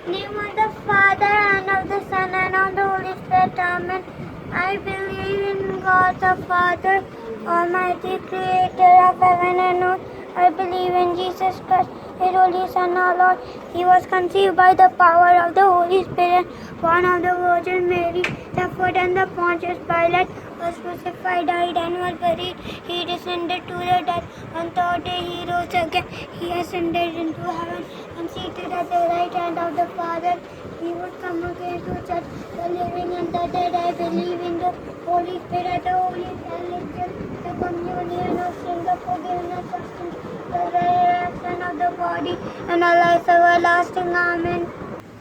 name of the Father, and of the Son, and of the Holy Spirit. Amen. I believe in God the Father, Almighty, Creator of heaven and earth. I believe in Jesus Christ, His Holy Son, our Lord. He was conceived by the power of the Holy Spirit, born of the Virgin Mary, suffered under Pontius Pilate, was crucified, died, and was buried. He descended to the dead. On third day he rose again. He ascended into heaven and seated at the right hand of the Father. He would come again to judge the living and the dead. I believe in the Holy Spirit, the Holy Fellowship, the communion of sin, the forgiveness of sins, the resurrection of the body, and a life everlasting. Amen.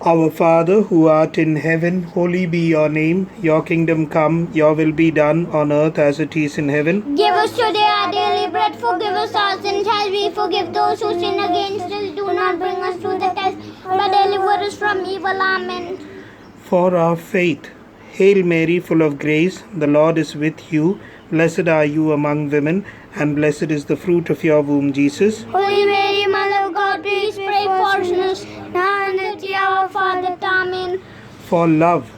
Our Father, who art in heaven, holy be your name. Your kingdom come, your will be done on earth as it is in heaven. Give us today our daily bread. Forgive us our sins as we forgive those who sin against us. Do not bring us to the test, but deliver us from evil. Amen. For our faith. Hail Mary, full of grace, the Lord is with you. Blessed are you among women, and blessed is the fruit of your womb, Jesus. Holy Mary, Mother of God, please pray for us now and at the hour of our death. Amen. For love.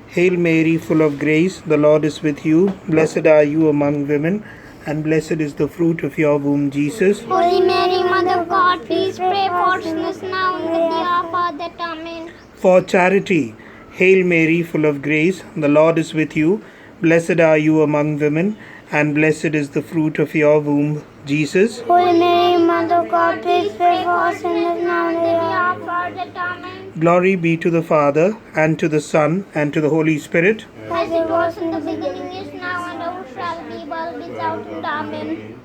Hail Mary, full of grace, the Lord is with you. Blessed are you among women, and blessed is the fruit of your womb, Jesus. Holy Mary, Mother of God, please pray for us now and at the hour of our death. Amen. For charity. Hail Mary, full of grace, the Lord is with you. Blessed are you among women, and blessed is the fruit of your womb, Jesus. Holy Mary, Mother of God, please pray for us sinners now and at the hour of our death. Amen. Glory be to the Father, and to the Son, and to the Holy Spirit. As it was in the beginning, is now, and ever shall be, world without end. Amen.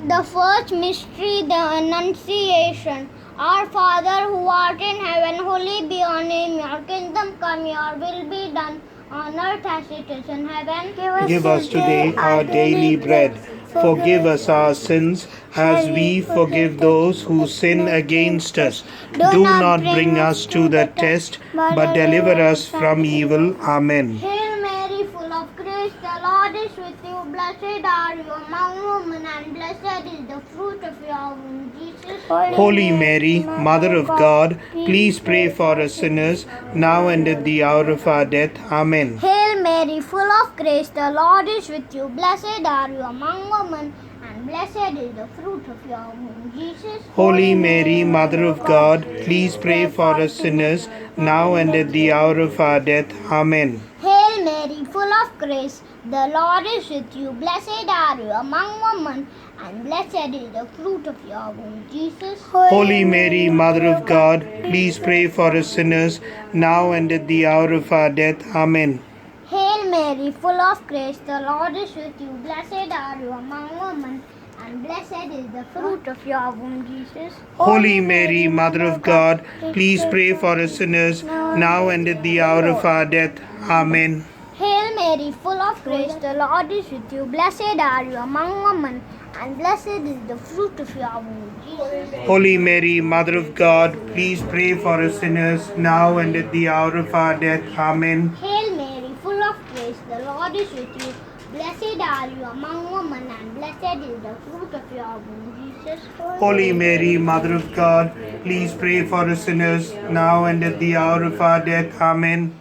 The first mystery, the Annunciation. Our Father who art in heaven, holy be your name. Your kingdom come, your will be done, on earth as it is in heaven. Give us today our daily bread. Forgive us our sins, as we forgive those who sin against us. Do not bring us to the test, but deliver us from evil. Amen. Hail Mary, full of grace, the Lord is with you. Blessed are you among women, and blessed is the fruit of your womb, Jesus. Holy Mary, Mother of God, please pray for us sinners, now and at the hour of our death. Amen. Hail Mary, full of grace, the Lord is with you. Blessed are you among women, and blessed is the fruit of your womb, Jesus. Holy Mary, Mother of God, please pray for us sinners, now and at the hour of our death. Amen. Hail Mary, full of grace, the Lord is with you. Blessed are you among women, and blessed is the fruit of your womb, Jesus. Holy Mary, Mother of God, please pray for us sinners, now and at the hour of our death. Amen. Hail Mary, full of grace, the Lord is with you. Blessed are you among women, and blessed is the fruit of your womb, Jesus. Holy Mary, Mother of God, please pray for us sinners, now and at the hour of our death. Amen. Hail Mary, full of grace, the Lord is with you. Blessed are you among women, and blessed is the fruit of your womb, Jesus. Holy Mary, Mother of God, please pray for us sinners, now and at the hour of our death. Amen. Hail Mary, full of grace, the Lord is with you. Blessed are you among women, and blessed is the fruit of your womb, Jesus. Holy Mary, Mother of God, please pray for us sinners, now and at the hour of our death. Amen.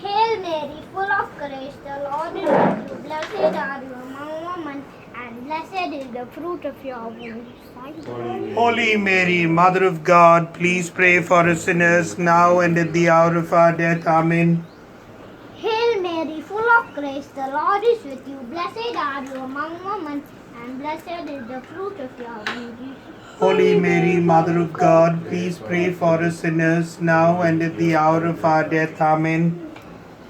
Hail Mary, full of grace, the Lord is with you. Blessed are you among women, and blessed is the fruit of your womb. Holy Mary, Mother of God, please pray for us sinners, now and at the hour of our death. Amen. Hail Mary, full of grace, the Lord is with you. Blessed are you among women, and blessed is the fruit of your womb, Jesus. Holy Mary, Mother of God, please pray for us sinners, now and at the hour of our death. Amen.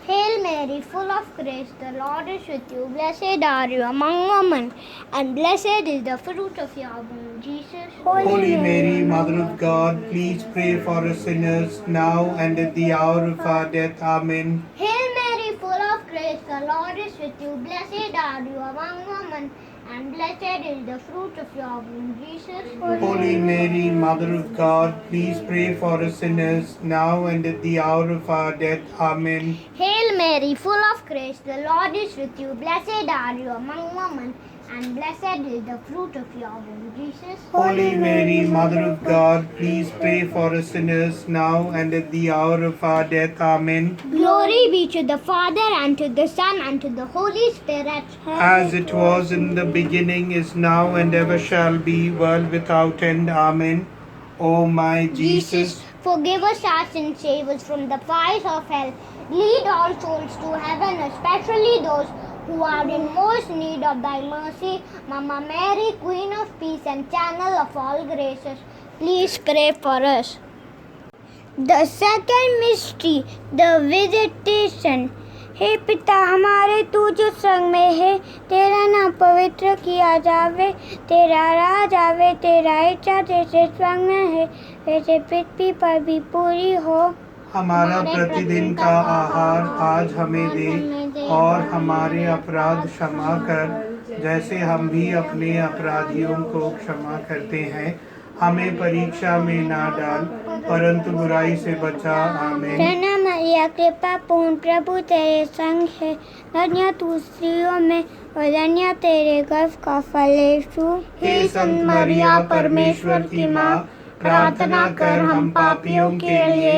Hail Mary, full of grace, the Lord is with you. Blessed are you among women, and blessed is the fruit of your womb, Jesus. Holy Mary, Mother of God, please pray for us sinners, now and at the hour of our death. Amen. Hail Mary, full of grace, the Lord is with you. Blessed are you among women, and blessed is the fruit of your womb, Jesus. Holy Mary, Mother of God, please pray for us sinners, now and at the hour of our death. Amen. Hail Mary, full of grace, the Lord is with you. Blessed are you among women, and blessed is the fruit of your womb, Jesus. Holy Mary, Mother of God, please pray for us sinners now and at the hour of our death. Amen. Glory be to the Father, and to the Son, and to the Holy Spirit. As it was in the beginning, is now, and ever shall be, world without end. Amen. O my Jesus, forgive us our sins, save us from the fires of hell. Lead all souls to heaven, especially those who are in most need of thy mercy. Mama Mary, Queen of Peace and Channel of all graces, please pray for us. The second mystery, the visitation. हे पिता हमारे, तू जो संग में है, तेरा नाम पवित्र किया जावे, तेरा राज आवे, तेरा इच्छा जैसे स्वर्ग में है वैसे पृथ्वी पर भी पूरी हो। हमारा प्रतिदिन का आहार आज हमें दे, और हमारे अपराध क्षमा कर जैसे हम भी अपने अपराधियों को क्षमा करते हैं। हमें परीक्षा में ना डाल, परंतु बुराई से बचा। आमीन। प्रणाम मरिया, कृपा पूर्ण, प्रभु तेरे संग है, धन्य तू स्त्रियों में और धन्य तेरे गर्भ का फल यीशु। हे संत मरिया, परमेश्वर की माँ, प्रार्थना कर हम पापियों के लिए,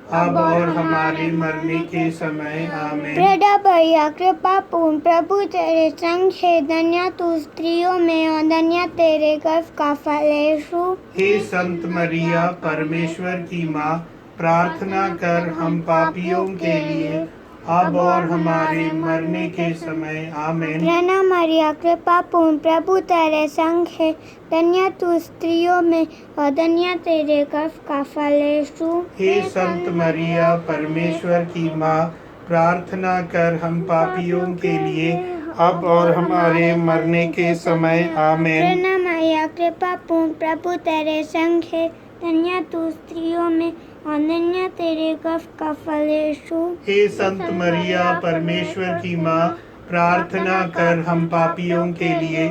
अब और हमारे मरने के समय। आमीन। प्रणाम मरिया, कृपा पूर्ण, प्रभु तेरे संग है, धन्य तू स्त्रियों में और धन्य तेरे गर्भ का फल यीशु। हे संत मरिया, परमेश्वर की माँ, प्रार्थना कर हम पापियों के लिए, अब और हमारे मरने के समय। आमीन। प्रणाम मरिया, कृपा पूर्ण, प्रभु तेरे संग है, धन्य तू स्त्रियों में और धन्य तेरे गर्भ का फल यीशु। हे संत मरिया, परमेश्वर की माँ, प्रार्थना कर हम पापियों के लिए, अब और हमारे मरने के समय। आमीन। प्रणाम मरिया, कृपा पूर्ण, प्रभु तेरे संग है, धन्य तू स्त्रियों में और धन्य तेरे गर्भ का फल यीशु। हे संत मरिया, परमेश्वर की माँ, प्रार्थना कर हम पापियों के लिए,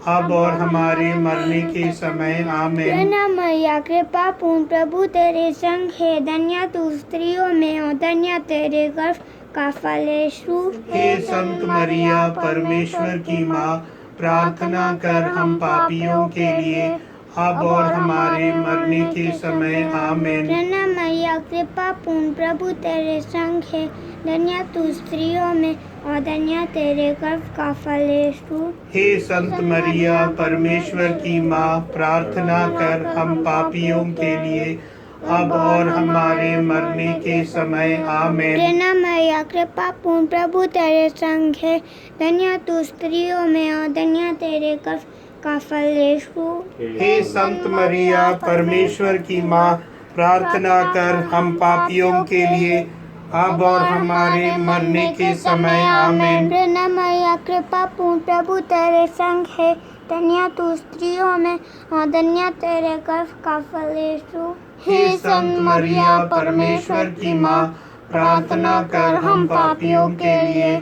अब और हमारे मरने के समय। आमीन। प्रणाम मरिया, कृपा पूर्ण, प्रभु तेरे संग है, धन्य तू स्त्रियों में और धन्य तेरे गर्भ का फल यीशु। हे संत मरिया, परमेश्वर की माँ, प्रार्थना कर हम पापियों के लिए, अब और हमारे मरने के समय। आमीन। प्रणाम मरिया, कृपा पूर्ण, प्रभु तेरे संग है, धन्य तू स्त्रियों में और धन्य तेरे गर्भ का फल यीशु। हे संत मरिया, परमेश्वर की माँ, प्रार्थना कर हम पापियों के लिए, अब और हमारे मरने के समय। आमीन। प्रणाम मरिया, कृपा पूर्ण, प्रभु तेरे संग है, धन्य तू स्त्रियों में और धन्य तेरे गर्भ का फल यीशु। हे संत मरिया, परमेश्वर की माँ, प्रार्थना कर हम पापियों के लिए, अब और हमारे मरने के समय। आमीन। प्रणाम मरिया, कृपा पूर्ण, प्रभु तेरे संग है, धन्य तू स्त्रियों में और धन्य तेरे गर्भ का फल यीशु। हे संत मरिया, परमेश्वर की माँ, प्रार्थना कर हम पापियों के लिए,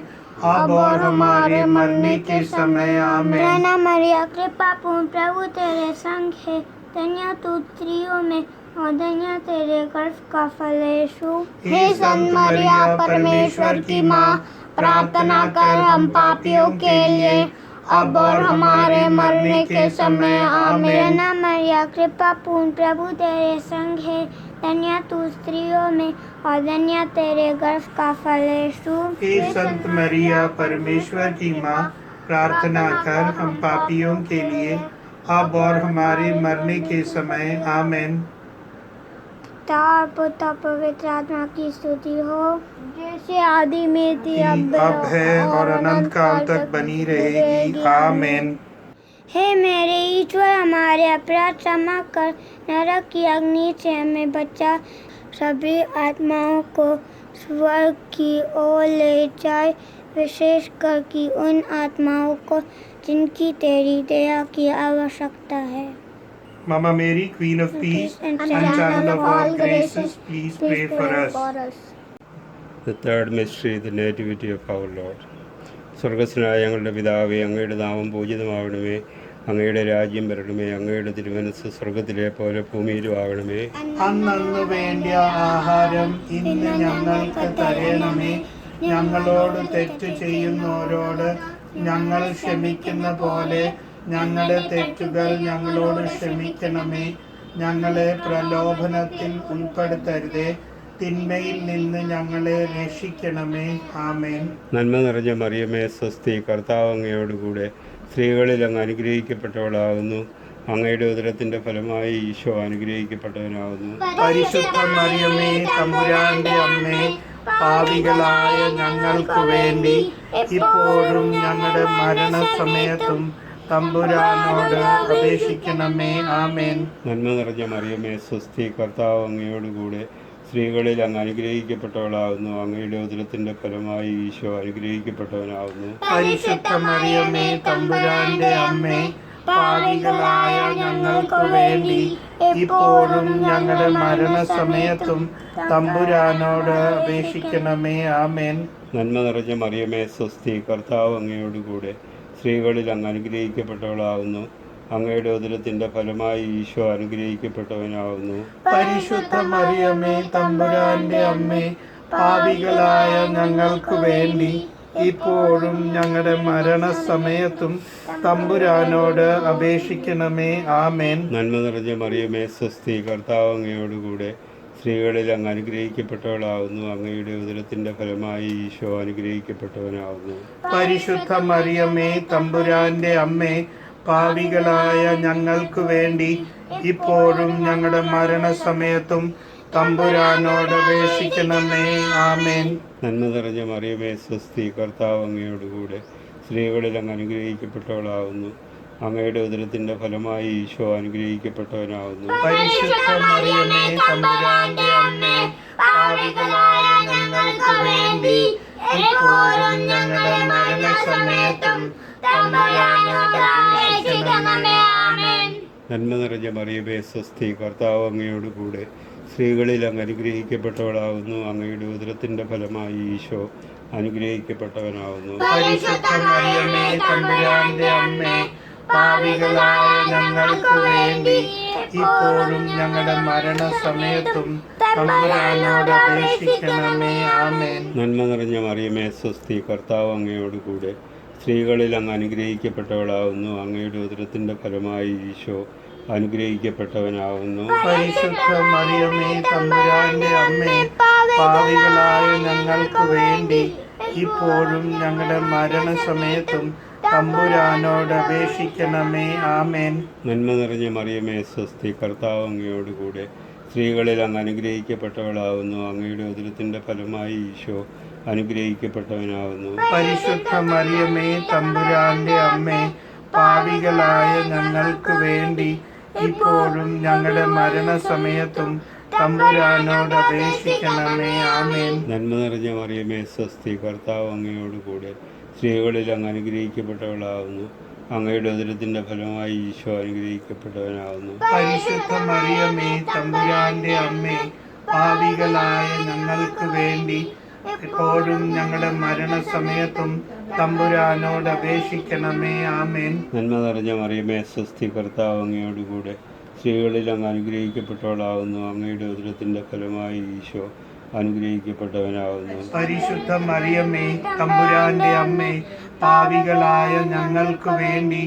अब और हमारे मरने के समय। आमीन। प्रणाम मरिया, कृपा पूर्ण, प्रभु तेरे संग है, धन्य तू स्त्रियों में और धन्य तेरे गर्भ का फल यीशु। हे संत मरिया, परमेश्वर की माँ, प्रार्थना कर हम पापियों के लिए, अब और हमारे मरने के समय। आमीन। प्रणाम मरिया, कृपा पूर्ण, प्रभु तेरे संग है, धन्य तू स्त्रियों में और धन्य तेरे गर्भ का फल यीशु। हे संत मरिया, परमेश्वर की माँ, प्रार्थना कर हम पापियों के लिए, अब और हमारे मरने के समय। आमीन। पिता और पुत्र और पवित्र आत्मा की स्तुति हो, जैसे आदि में थी, अब है और अनंत काल तक बनी रहेगी। आमीन। हे मेरे ईश्वर, हमारे अपराध क्षमा कर, नरक की अग्नि से हमें बचा, सभी आत्माओं को स्वर्ग की ओर ले जाए, विशेषकर कि उन आत्माओं को जिनकी तेरी दया की आवश्यकता है। Mama Mary, Queen of Peace and Channel of all graces, please pray for us. The third mystery, the nativity of our Lord. സ്വർഗസ്നായ ഞങ്ങളുടെ പിതാവേ, അങ്ങയുടെ നാമം പൂജിതമാകണമേ, അങ്ങയുടെ രാജ്യം വരണമേ, അങ്ങയുടെ തിരുമനസ്സ് സ്വർഗത്തിലെ പോലെ ഭൂമിയിലും ആകണമേ. അന്നന്ന് വേണ്ട ആഹാരം ഇന്ന് ഞങ്ങൾക്ക് തരണമേ, ഞങ്ങളോട് തെറ്റ് ചെയ്യുന്നവരോട് ഞങ്ങൾ ക്ഷമിക്കുന്ന പോലെ ഞങ്ങളുടെ തെറ്റുകൾ ഞങ്ങളോട് ക്ഷമിക്കണമേ. ഞങ്ങളെ പ്രലോഭനത്തിൽ ഉൾപ്പെടുത്തരുതേ, തിന്മയിൽ നിന്ന് ഞങ്ങളെ രക്ഷിക്കണമേ. ആമേൻ. നന്മ നിറഞ്ഞ മറിയമേ സ്വസ്തി, കർത്താവ് അങ്ങയോടുകൂടെ സ്ത്രീകളിൽ അങ്ങ് അനുഗ്രഹിക്കപ്പെട്ടവളാകുന്നു. അങ്ങയുടെ ഉദരത്തിൻ്റെ ഫലമായി ഈശോ അനുഗ്രഹിക്കപ്പെട്ടവനാകുന്നു. പരിശുദ്ധ മറിയമേ തമ്പുരാന്റെ അമ്മേ, പാപികളായ ഞങ്ങൾക്ക് വേണ്ടി ഇപ്പോഴും ഞങ്ങളുടെ മരണസമയത്തും തമ്പുരാനോട് അപേക്ഷിക്കണമേ. ആമേൻ. നന്മ നിറഞ്ഞ മറിയമേ സ്വസ്തി, കർത്താവ് അങ്ങയോടുകൂടെ സ്ത്രീകളിൽ അങ്ങ് അനുഗ്രഹിക്കപ്പെട്ടവളാകുന്നു. അങ്ങയുടെ ഉദരത്തിൻ്റെ ഫലമായി ഈശോ അനുഗ്രഹിക്കപ്പെട്ടവനാകുന്നു. പരിശുദ്ധ മറിയമേ തമ്പുരാന്റെ അമ്മേ, പാപികളായ ഞങ്ങൾക്ക് വേണ്ടി ഇപ്പോഴും ഞങ്ങളുടെ മരണസമയത്തും തമ്പുരാനോട് അപേക്ഷിക്കണമേ. ആമേൻ. നന്മ നിറഞ്ഞ മറിയമേ സ്വസ്തി, കർത്താവ് അങ്ങയോടുകൂടെ സ്ത്രീകളിൽ അങ്ങ് അനുഗ്രഹിക്കപ്പെട്ടവളാകുന്നു. അങ്ങയുടെ ഉദരത്തിൻ്റെ ഫലമായി ഈശോ അനുഗ്രഹിക്കപ്പെട്ടവനാകുന്നു. പരിശുദ്ധ മറിയമേ തമ്പുരാന്റെ അമ്മേ, പാപികളായ ഞങ്ങൾക്ക് വേണ്ടി ഇപ്പോഴും ഞങ്ങളുടെ മരണസമയത്തും തമ്പുരാനോട് അപേക്ഷിക്കണമേ. ആമേൻ. നന്മ നിറഞ്ഞ മറിയമേ സ്വസ്തി, കർത്താവ് അങ്ങയോടുകൂടെ സ്ത്രീകളിൽ അങ്ങ് അനുഗ്രഹിക്കപ്പെട്ടവളാകുന്നു. അങ്ങയുടെ ഉദരത്തിൻ്റെ ഫലമായി ഈശോ അനുഗ്രഹിക്കപ്പെട്ടവനാകുന്നു. പരിശുദ്ധ മറിയമേ തമ്പുരാന്റെ അമ്മേ, പാപികളായ ഞങ്ങൾക്ക് വേണ്ടി ഇപ്പോഴും ഞങ്ങളുടെ മരണസമയത്തും തമ്പുരാനോട് അപേക്ഷിക്കണമേ. ആമേൻ. നന്മ നിറഞ്ഞ മറിയമേ സ്വസ്തി, കർത്താവ് അങ്ങയോടുകൂടെ സ്ത്രീകളിൽ അങ്ങ് അനുഗ്രഹിക്കപ്പെട്ടവളാകുന്നു. അങ്ങയുടെ ഉദരത്തിൻ്റെ ഫലമായി ഈശോ അനുഗ്രഹിക്കപ്പെട്ടവനാകുന്നു. പരിശുദ്ധ മറിയമേ തമ്പുരാന്റെ അമ്മേ, പാപികളായ ഞങ്ങൾക്ക് വേണ്ടി ഇപ്പോഴും ഞങ്ങളുടെ മരണസമയത്തും തമ്പുരാനോട് അപേക്ഷിക്കണമേ. ആമേൻ. നന്മ നിറഞ്ഞ മറിയമേ സ്വസ്തി, കർത്താവ് അങ്ങയോടുകൂടെ സ്ത്രീകളിൽ അങ്ങ് അനുഗ്രഹിക്കപ്പെട്ടവളാകുന്നു. അങ്ങയുടെ ഉദരത്തിൻ്റെ ഫലമായി ഈശോ അനുഗ്രഹിക്കപ്പെട്ടവനാകുന്നു. പരിശുദ്ധ മറിയമേ തമ്പുരാന്റെ അമ്മേ, പാപികളായ ഞങ്ങൾക്ക് വേണ്ടി ഇപ്പോഴും ഞങ്ങളുടെ മരണസമയത്തും തമ്പുരാനോട് അപേക്ഷിക്കണമേ. ആമേൻ. നന്മ നിറഞ്ഞ മറിയമേ സ്വസ്തി, കർത്താവ് അങ്ങയോടുകൂടെ സ്ത്രീകളിൽ അങ്ങ് അനുഗ്രഹിക്കപ്പെട്ടവളാകുന്നു. അങ്ങയുടെ ഉദരത്തിൻ്റെ ഫലമായി ഈശോ അനുഗ്രഹിക്കപ്പെട്ടവനാകുന്നു. പരിശുദ്ധ മറിയമേ തമ്പുരാന്റെ അമ്മേ, പാപികളായ ഞങ്ങൾക്ക് വേണ്ടി ഇപ്പോഴും ഞങ്ങളുടെ മരണസമയത്തും തമ്പുരാനോട് അപേക്ഷിക്കണമേ. ആമേൻ. നന്മ നിറഞ്ഞ മറിയമേ സ്വസ്തി, കർത്താവ് അങ്ങയോടുകൂടെ സ്ത്രീകളിൽ അങ്ങ് അനുഗ്രഹിക്കപ്പെട്ടവളാകുന്നു. അങ്ങയുടെ ഉദരത്തിൻ്റെ ഫലമായി ഈശോ അനുഗ്രഹിക്കപ്പെട്ടവനാകുന്നു. പരിശുദ്ധ മറിയമേ തമ്പുരാന്റെ അമ്മേ, പാപികളായ ഞങ്ങൾക്ക് വേണ്ടി ഇപ്പോഴും ഞങ്ങളുടെ മരണസമയത്തും തമ്പുരാനോട് അപേക്ഷിക്കണമേ. ആമേൻ. നന്മ നിറഞ്ഞ മറിയമേ സ്വസ്തി, കർത്താവ് അങ്ങയോടുകൂടെ സ്ത്രീകളിൽ അങ്ങ് അനുഗ്രഹിക്കപ്പെട്ടവളാകുന്നു. അങ്ങയുടെ ഉദരത്തിൻ്റെ ഫലമായി ഈശോ അനുഗ്രഹിക്കപ്പെട്ടവനാകുന്നു. പരിശുദ്ധ മറിയമേ തമ്പുരാന്റെ അമ്മേ, പാപികളായ ഞങ്ങൾക്ക് വേണ്ടി ഇപ്പോഴും ഞങ്ങളുടെ മരണസമയത്തും തമ്പുരാനോട് അപേക്ഷിക്കണമേ. ആമേൻ. നന്മ നിറഞ്ഞ മറിയമേ സ്വസ്തി, കർത്താവ് അങ്ങയോടുകൂടെ സ്ത്രീകളിൽ അങ്ങ് അനുഗ്രഹിക്കപ്പെട്ടവളാകുന്നു. അങ്ങയുടെ ഉദരത്തിൻ്റെ ഫലമായി ഈശോ അനുഗ്രഹിക്കപ്പെട്ടവനാകുന്നു. പരിശുദ്ധ മറിയമേ തമ്പുരാന്റെ അമ്മേ, പാപികളായ ഞങ്ങൾക്ക് വേണ്ടി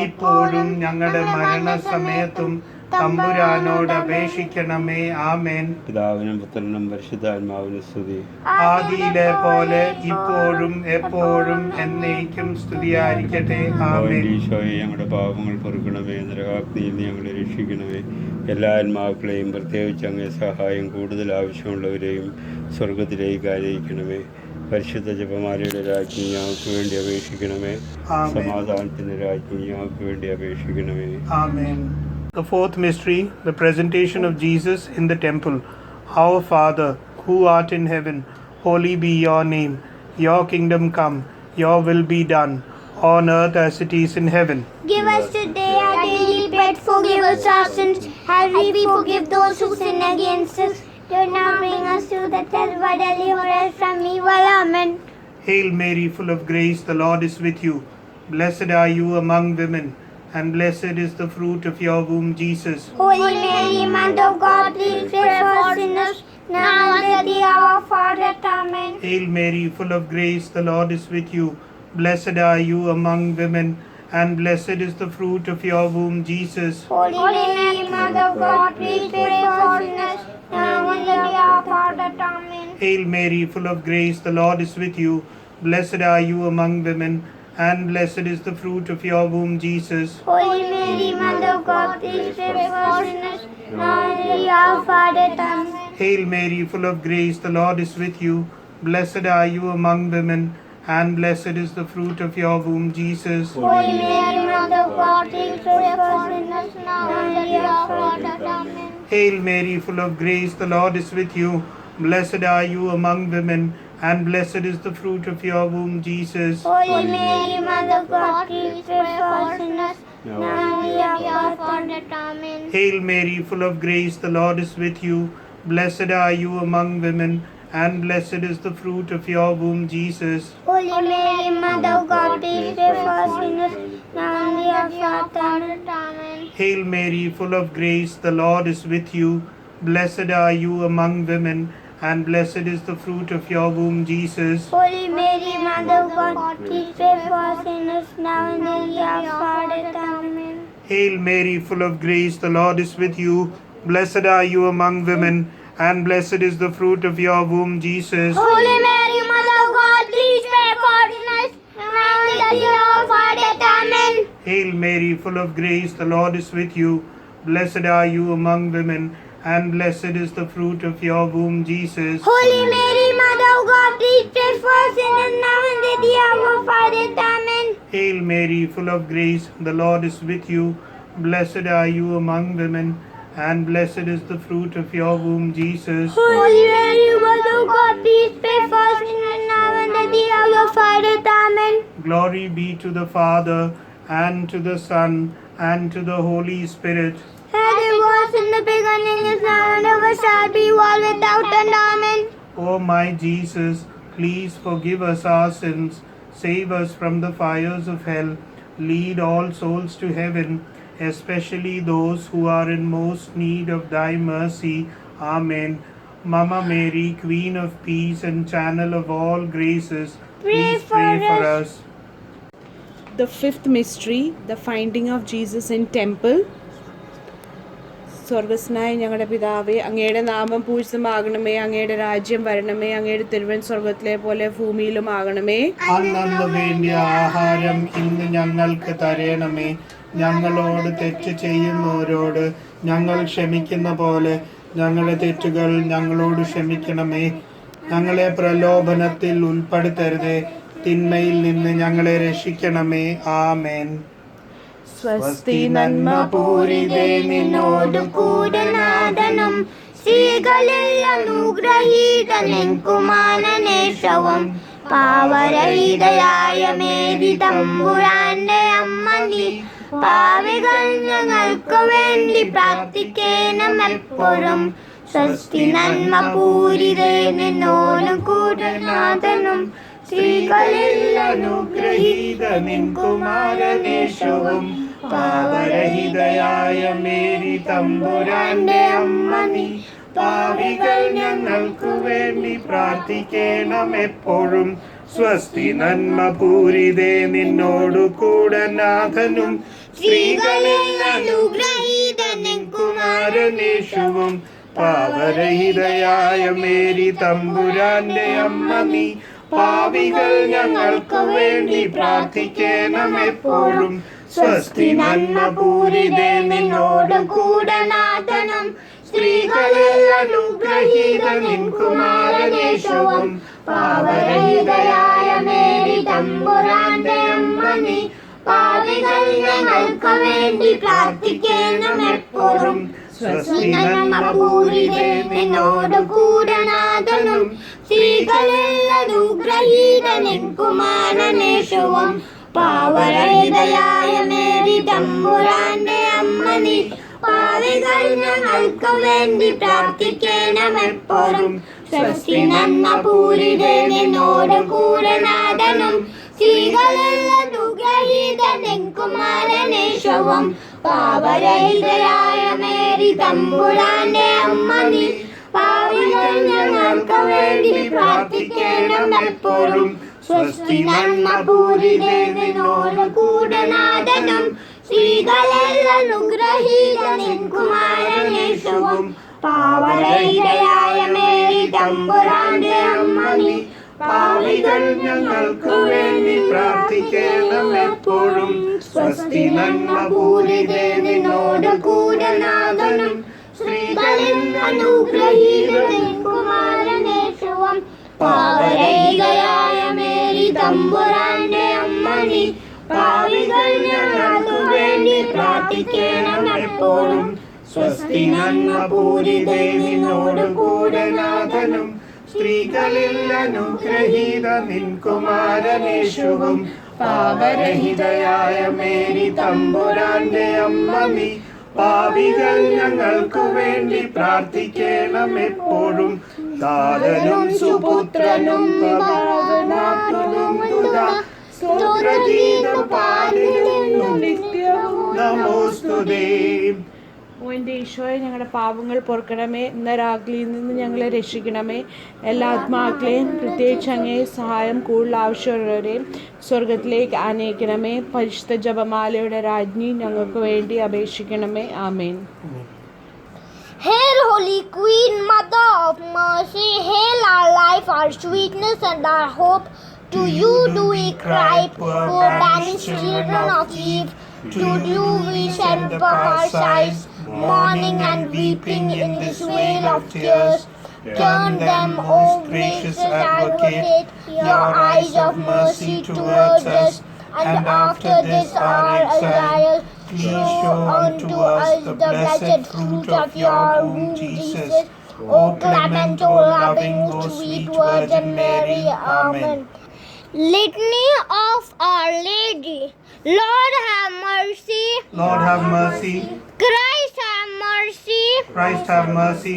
ഇപ്പോഴും ഞങ്ങളുടെ മരണസമയത്തും തമ്പുരാനോട് അപേക്ഷിക്കണമേ. ആമേൻ. പിതാവിനും പുത്രനും പരിശുദ്ധാത്മാവിനും സ്തുതി. ആദിയിലെ പോലെ ഇപ്പോഴും എപ്പോഴും എന്നേക്കും സ്തുതിയായിരിക്കട്ടെ. ആമേൻ. ഈശോയെ, ഞങ്ങളുടെ പാപങ്ങൾ പൊറുക്കണമേ, നരകാഗ്നിയിൽ നിന്ന് ഞങ്ങളെ രക്ഷിക്കണമേ. എല്ലാ ആത്മാക്കളെയും പ്രത്യേകിച്ച് അങ്ങേ സഹായം കൂടുതൽ ആവശ്യമുള്ളവരെയും സ്വർഗത്തിലേക്ക് ആനയിക്കണമേ. പരിശുദ്ധ ജപമാലയുടെ രാജ്ഞി ഞങ്ങൾക്ക് വേണ്ടി അപേക്ഷിക്കണമേ. സമാധാനത്തിൻ്റെ രാജ്ഞി ഞങ്ങൾക്ക് വേണ്ടി അപേക്ഷിക്കണമേ. Amen. The fourth mystery, the presentation of Jesus in the temple. Our Father, who art in heaven, holy be your name. Your kingdom come, your will be done, on earth as it is in heaven. Give us today our daily bread. Forgive us our sins, as we forgive those who sin against us. Do not bring us to the test, but deliver us from evil. Amen. Hail Mary, full of grace, the Lord is with you. Blessed are you among women, and blessed is the fruit of your womb, Jesus. Holy Mary, Mother of God, please pray for us sinners, now and at the hour of our death. Amen. Hail Mary, full of grace, the Lord is with you. Blessed are you among women, and blessed is the fruit of your womb, Jesus. Holy Mary, Mother of God, please pray for sinners, now and at the hour of our death. Amen. Hail Mary, full of grace, the Lord is with you. Blessed are you among women, and blessed is the fruit of your womb, Jesus. Holy Mary, Mother of God, please pray for sinners, now and at the hour of our death. Amen. Hail Mary, full of grace, the Lord is with you. Blessed are you among women, and blessed is the fruit of your womb, Jesus. Holy Mary, Mother of God, please pray for sinners, now and at the hour of our death. Amen. Hail Mary, full of grace, the Lord is with you. Blessed are you among women, and blessed is the fruit of your womb, Jesus. Holy Mary, Mother of God, please pray for sinners, now and at the hour of our death. Amen. Hail Mary, full of grace, the Lord is with you. Blessed are you among women, and blessed is the fruit of your womb, Jesus. Holy Mary, Mother of God, please pray for sinners, now and at the hour of our death. Amen. Hail Mary, full of grace, the Lord is with you. Blessed are you among women, and blessed is the fruit of your womb, Jesus. Holy Mary, Mother of God, please pray for sinners, now and at the hour of our death. Amen. Hail Mary, full of grace, the Lord is with you. Blessed are you among women, and blessed is the fruit of your womb, Jesus. Holy Mary, Mother of God, please pray for sinners, now and at the hour of our death. Amen. Hail Mary, full of grace, the Lord is with you. Blessed are you among women, and blessed is the fruit of your womb, Jesus. Holy Mary, Mother of God, please pray for sinners, now and at the hour of our death. Amen. Hail Mary, full of grace, the Lord is with you. Blessed are you among women, and blessed is the fruit of your womb, Jesus. Holy Mary, Mother of God, please pray for sinners, now and at the hour of our death. Amen. Glory be to the Father, and to the Son, and to the Holy Spirit. As it was in the beginning, is now, and ever shall be, world without end. Amen. O my Jesus, please forgive us our sins, save us from the fires of hell, lead all souls to heaven, especially those who are in most need of thy mercy. Amen. Mama Mary, Queen of Peace and Channel of all graces, please pray for us. The fifth mystery, the finding of Jesus in temple. സ്വർഗസ്നായ ഞങ്ങളുടെ പിതാവേ, അങ്ങയുടെ നാമം പൂജിതമാകണമേ, അങ്ങയുടെ രാജ്യം വരണമേ, അങ്ങയുടെ തിരുവൻ സ്വർഗത്തിലെ പോലെ ഭൂമിയിലും ആകണമേ. അന്നു വേണ്ടിയ ആഹാരം ഇന്ന് ഞങ്ങൾക്ക് തരണമേ. ഞങ്ങളോട് തെറ്റ് ചെയ്യുന്നവരോട് ഞങ്ങൾ ക്ഷമിക്കുന്ന പോലെ ഞങ്ങളുടെ തെറ്റുകൾ ഞങ്ങളോട് ക്ഷമിക്കണമേ. ഞങ്ങളെ പ്രലോഭനത്തിൽ ഉൾപ്പെടുത്തരുതേ, തിന്മയിൽ നിന്ന് ഞങ്ങളെ രക്ഷിക്കണമേ. ആമേൻ. സ്വസ്തി നന്മ പൂരിതേ നിന്നോട് കൂടെ നാഥനും സ്ത്രീകളിൽ അനുഗ്രഹീതനും കുമാരനേശവും പാവരഹിതയായ മേരി തമ്പുരാന്റെ അമ്മ നീ പാവികൾ ഞങ്ങൾക്ക് വേണ്ടി പ്രാർത്ഥിക്കണം എപ്പോഴും. സ്വസ്തി നന്മ പൂരിതേ നിന്നോട് കൂടെ നാഥനും സ്ത്രീകളിൽ അനുഗ്രഹീതനും കുമാരനേശവും പാവരഹിതയായ മേരി തമ്പുരാന്റെ അമ്മ നീ പാവികൾ ഞങ്ങൾക്ക് വേണ്ടി പ്രാർത്ഥിക്കണം എപ്പോഴും. സ്വസ്തി നന്മ പൂരിതേ നിന്നോടു കൂടെ നാഥനും സ്ത്രീകളിൽ അനുഗ്രഹീതനും കുമാരനേശവും പാവരഹിതയായ മേരി തമ്പുരാന്റെ അമ്മ നീ പാവികൾ ഞങ്ങൾക്ക് വേണ്ടി പ്രാർത്ഥിക്കണം എപ്പോഴും. സ്വസ്തി നന്മ പൂരിതേ നിന്നോട് കൂടെ നാഥനും സ്ത്രീകളിൽ അനുഗ്രഹീതനും കുമാരനേശവും പാവരഹിതയായ മേരി തമ്പുരാന്റെ അമ്മ നീ പാവികൾ ഞങ്ങൾക്ക് വേണ്ടി പ്രാർത്ഥിക്കണം എപ്പോഴും. സ്വസ്തി നന്മ പൂരിതേ നിന്നോട് കൂടെ നാഥനും സ്ത്രീകളിൽ അനുഗ്രഹീതനും കുമാരനേശവും പാവരഹിതയായ മേരി തമ്പുരാന്റെ അമ്മ നീ പാവികൾ ഞങ്ങൾക്ക് വേണ്ടി പ്രാർത്ഥിക്കണം എപ്പോഴും. സ്വസ്തി നന്മ പൂരിതേ നിന്നോട് കൂടെ നാഥനും സ്ത്രീകളിൽ അനുഗ്രഹീതനും കുമാരനേശവും പാവരഹിതയായ മേരി തമ്പുരാന്റെ അമ്മ നീ പാവികൾ ഞങ്ങൾക്ക് വേണ്ടി പ്രാർത്ഥിക്കണം എപ്പോഴും. സ്വസ്തി നന്മ പൂരിതേ നിന്നോട് കൂടെ നാഥനും സ്ത്രീകളിൽ അനുഗ്രഹീത നിൻ കുമാരനേശുവും പാവരഹിതയായ മേരി തമ്പുരാന്റെ അമ്മ നീ പാപികൾ ഞങ്ങൾക്ക് വേണ്ടി പ്രാർത്ഥിക്കണം എപ്പോഴും. സ്വസ്തി നന്മ പൂരിതേ നിന്നോട് കൂടെ നാഥനും സ്ത്രീകളിൽ അനുഗ്രഹീത നിൻ കുമാരനേശുവും പാവരഹിതയായ മേരി തമ്പുരാന്റെ അമ്മ നീ പാപികൾ ഞങ്ങൾക്ക് വേണ്ടി പ്രാർത്ഥിക്കണം എപ്പോഴും. സ്വസ്തി നന്മ പൂരിതേ നിന്നോട് കൂടെ നാഥനും സ്ത്രീകളിൽ അനുഗ്രഹീത നിൻ കുമാരനേശുവും പാപരഹിതയായ മേരി തമ്പുരാന്റെ അമ്മ നീ പാപികൾ ഞങ്ങൾക്ക് വേണ്ടി പ്രാർത്ഥിക്കണം എപ്പോഴും. താതനും സുപുത്രനും പരമാത്മാവിനും തുതാ. സ്തോത്രഗീതം പാടുന്നു നിത്യവും നമോസ്തുതേ. ഓ എൻ്റെ ഈശോയെ, ഞങ്ങളുടെ പാപങ്ങൾ പൊറുക്കണമേ, ഇന്ന രാത്രിയിൽ നിന്ന് ഞങ്ങളെ രക്ഷിക്കണമേ. എല്ലാ ആത്മാക്കളെയും, പ്രത്യേകിച്ച് അങ്ങേ സഹായം കൂടുതൽ ആവശ്യമുള്ളവരെയും സ്വർഗത്തിലേക്ക് ആനയിക്കണമേ. പരിശുദ്ധ ജപമാലയുടെ രാജ്ഞി ഞങ്ങൾക്ക് വേണ്ടി അപേക്ഷിക്കണമേ. ആമേൻ. Hail, Holy Queen, Mother of Mercy, hail our life, our sweetness, and our hope. To you do we cry, poor banished children of Eve. To you we send up our sighs, mourning and weeping in this vale of tears. Turn them, O gracious Advocate, your eyes of mercy towards us, and after this our exile, please show unto us the blessed fruit of your womb, Jesus. O clement, O loving, O sweet Virgin Mary. Amen. Litany of Our Lady. Lord have mercy. Lord have mercy. Christ have mercy. Christ have mercy.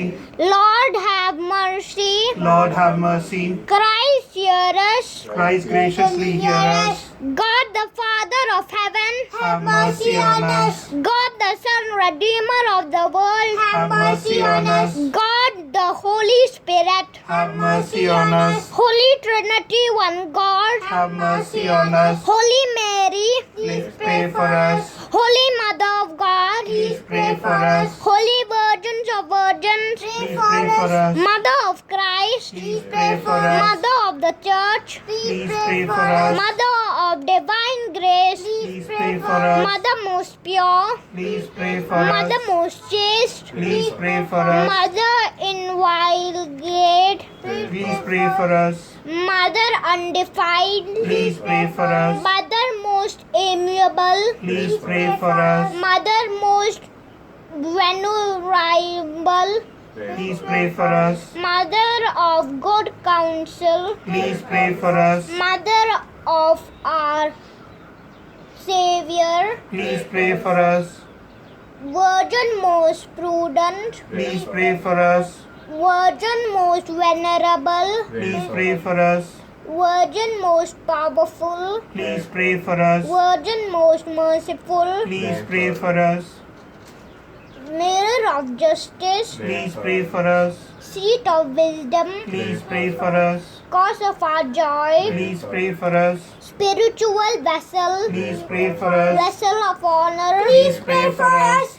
Lord have mercy. Lord have mercy. Christ hear us. Christ graciously hear us. God the Father of heaven, Have mercy on us. God the Son, Redeemer of the world, Have mercy on us. God the Holy Spirit, Have mercy on us. Holy Trinity, one God, Have mercy on us. Holy Mary, Please pray for us. Holy Mother of God, Please pray for us. Holy Virgins of Virgins, Please pray for us. Mother of Christ, Please pray for us. Mother of the Church, Please pray for us. Mother of Divine Grace, Please pray for us. Mother most pure, Please pray for Mother us. most chaste, Please pray for us. Mother inviolate, Please pray for us. Mother undefiled, Please pray for us. Mother most amiable, Please pray for us. Mother most venerable, Please pray for us. Mother of good counsel, Please pray for us. Mother of our Savior, Please pray for us. Virgin most prudent, Please pray for us. Virgin most venerable, Please pray for us. Virgin most powerful, Please pray for us. Virgin most merciful, Please pray for us. Mirror of justice, Please pray for us. Seat of wisdom, Please pray for us. Cause of our joy, Please pray for us. Spiritual vessel, Please pray for us. Vessel of honor, Please pray for us.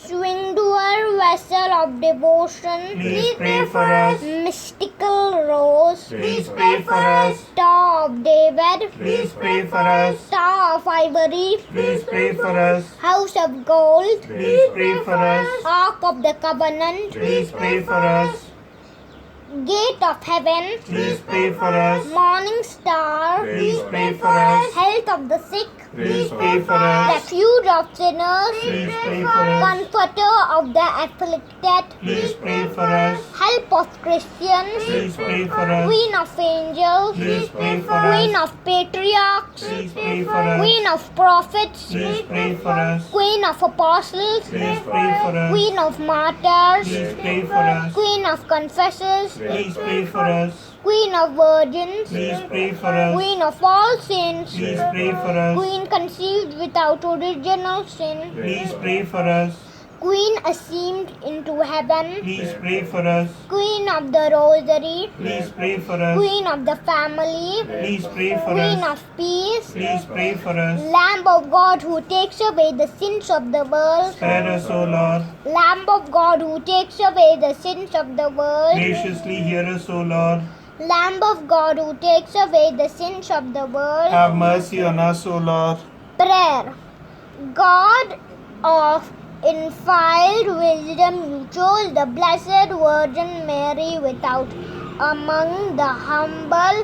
Swindler, vessel of devotion, Please pray for us. Mystical rose, Please pray for us. Star of David, Please pray for us. Star of Ivory, Please pray for us. House of Gold, Please pray for us. Ark of the Covenant, Please pray for us. Gate of Heaven, Please pray for us. Morning Star, Please pray for us. Health of the sick, Please pray for us. Refuge of sinners, Please pray for us. Comforter of the afflicted, Please pray for us. Help of Christians, Please pray for us. Queen of Angels, Please pray for Queen us. of Patriarchs, Please pray for us. Queen of Prophets, Please pray for us. Queen of Apostles, Please pray for us. Queen of Martyrs, Please pray for us. Queen of Confessors, Please pray for us. Queen of Virgins, Please pray for us. Queen of all saints, Please pray for us. Queen conceived without original sin, Please pray for us. Queen ascended into heaven. Please pray for us. Queen of the Rosary. Please pray for us. Queen of the family. Please pray for Queen us. of peace. Please pray for us. Lamb of God who takes away the sins of the world. Spare us, O Lord. Lamb of God who takes away the sins of the world. Graciously hear us, O Lord. Lamb of God who takes away the sins of the world. Have mercy on us, O Lord. Prayer. God of infinite wisdom, you chose the Blessed Virgin Mary without among the humble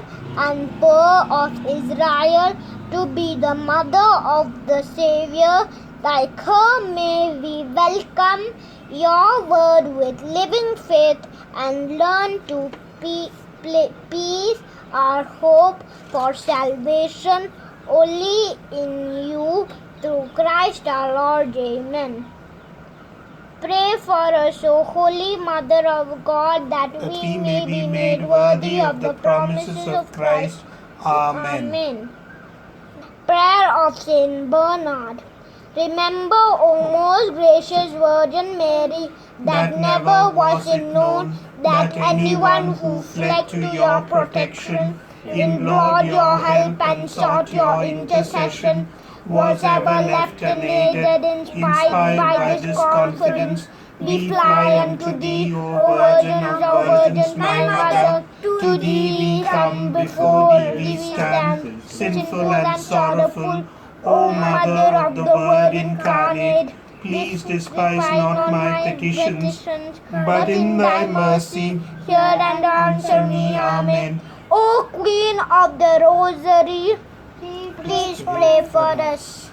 and poor of Israel to be the mother of the Savior. Like her may we welcome your word with living faith and learn to peace our hope for salvation only in you through Christ our Lord. Amen. Pray for us, O Holy Mother of God, that we may be made worthy of the promises of Christ. Amen. Amen. Prayer of Saint Bernard. Remember, O most gracious Virgin Mary, that never was it known that anyone who fled to your protection, implored your help and sought your intercession, was ever left unaided. Inspired by this confidence, we fly unto thee, O Virgin of Virgins, my Mother. To thee we come, before thee we stand, sinful and sorrowful. O Mother of the Word incarnate, please despise not my petitions, but in thy mercy hear and answer me. Amen. O Queen of the Rosary, please pray for us.